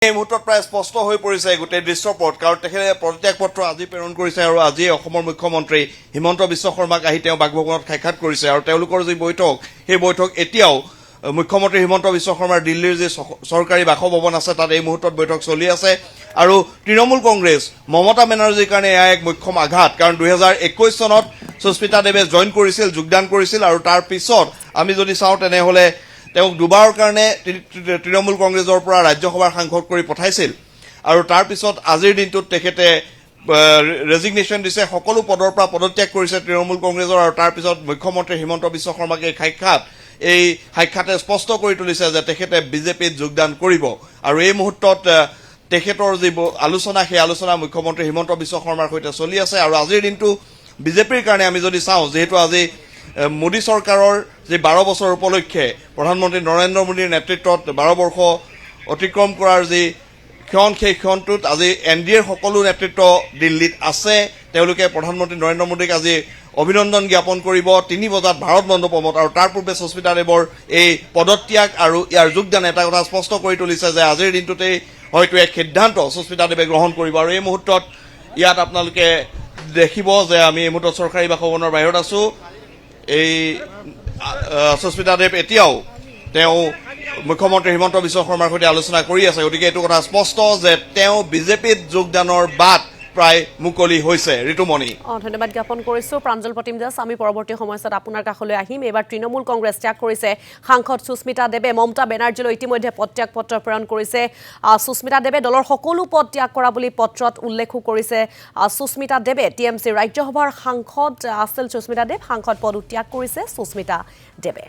এই মুহূৰ্তত প্ৰায় স্পষ্ট হৈ পৰিছে গোটেই দৃশ্যপট কাৰণ তেখেতে পদত্যাগ পত্ৰ আজি প্ৰেৰণ কৰিছে আৰু আজি অসমৰ মুখ্যমন্ত্ৰী হিমন্ত বিশ্ব শৰ্মাক আহি তেওঁ বাসভৱনত সাক্ষাৎ কৰিছে আৰু তেওঁলোকৰ যি বৈঠক সেই বৈঠক এতিয়াও মুখ্যমন্ত্ৰী হিমন্ত বিশ্ব শৰ্মাৰ দিল্লীৰ যি চৰকাৰী বাসভৱন আছে তাত এই মুহূৰ্তত বৈঠক চলি আছে আৰু তৃণমূল কংগ্ৰেছ মমতা বেনাৰ্জীৰ কাৰণে এয়া এক মুখ্যম আঘাত কাৰণ 2021 চনত সুস্মিতা দেৱে জইন কৰিছিল যোগদান কৰিছিল আৰু তাৰ পিছত আমি যদি চাওঁ তেনেহলে তেওঁক দুবাৰৰ কাৰণে তৃণমূল কংগ্ৰেছৰ পৰা ৰাজ্যসভাৰ সাংসদ কৰি পঠাইছিল আৰু তাৰ পিছত আজিৰ দিনটোত তেখেতে ৰেজিগনেশ্যন দিছে সকলো পদৰ পৰা পদত্যাগ কৰিছে তৃণমূল কংগ্ৰেছৰ আৰু তাৰ পিছত মুখ্যমন্ত্ৰী হিমন্ত বিশ্ব শৰ্মাক এই সাক্ষাতে স্পষ্ট কৰি তুলিছে যে তেখেতে বিজেপিত যোগদান কৰিব আৰু এই মুহূৰ্তত তেখেতৰ যি আলোচনা সেই আলোচনা মুখ্যমন্ত্ৰী হিমন্ত বিশ্ব শৰ্মাৰ সৈতে চলি আছে আৰু আজিৰ দিনটো বিজেপিৰ কাৰণে আমি যদি চাওঁ যেহেতু আজি মোদী চৰকাৰৰ যে 12 বছৰ উপলক্ষে প্ৰধানমন্ত্ৰী নৰেন্দ্ৰ মোদীৰ নেতৃত্বত 12 বৰ্ষ অতিক্ৰম কৰাৰ যি ক্ষণ সেই ক্ষণটোত আজি এনডিএৰ সকলো নেতৃত্ব দিল্লীত আছে তেওঁলোকে প্ৰধানমন্ত্ৰী নৰেন্দ্ৰ মোদীক আজি অভিনন্দন জ্ঞাপন কৰিব 3 বজাত ভাৰত মণ্ডপমত আৰু তাৰ পূৰ্বে সুস্মিতা দেৱৰ এই পদত্যাগ আৰু ইয়াৰ যোগদান এটা কথা স্পষ্ট কৰি তুলিছে যে আজিৰ দিনটোতেই হয়তো এক সিদ্ধান্ত সুস্মিতা দেৱে গ্ৰহণ কৰিব আৰু এই মুহূৰ্তত ইয়াত আপোনালোকে দেখিব যে আমি এই মুহূৰ্তত চৰকাৰী বাসভৱনৰ বাহিৰত আছো এই সুস্মিতা দেৱ এতিয়াও তেওঁ মুখ্যমন্ত্ৰী হিমন্ত বিশ্ব শৰ্মাৰ সৈতে আলোচনা কৰি আছে গতিকে এইটো কথা স্পষ্ট যে তেওঁ বিজেপিত যোগদানৰ বাট প্ৰায় মুকলি হৈছে ঋতুমণি ধন্যবাদ জ্ঞাপন কৰিছো প্ৰাঞ্জল প্ৰতিম দাস আমি পৰৱৰ্তী সময়ত আপোনাৰ কাষলৈ আহিম এবাৰ তৃণমূল কংগ্ৰেছ ত্যাগ কৰিছে সাংসদ সুস্মিতা দেৱে মমতা বেনাৰ্জীলৈ ইতিমধ্যে পদত্যাগ পত্ৰ প্ৰেৰণ কৰিছে সুস্মিতা দেৱে দলৰ সকলো পদ ত্যাগ কৰা বুলি পত্ৰত উল্লেখ কৰিছে সুস্মিতা দেৱে টিএমচি ৰাজ্যসভাৰ সাংসদ আছিল সুস্মিতা দেৱ সাংসদ পদ ত্যাগ কৰিছে সুস্মিতা দেৱে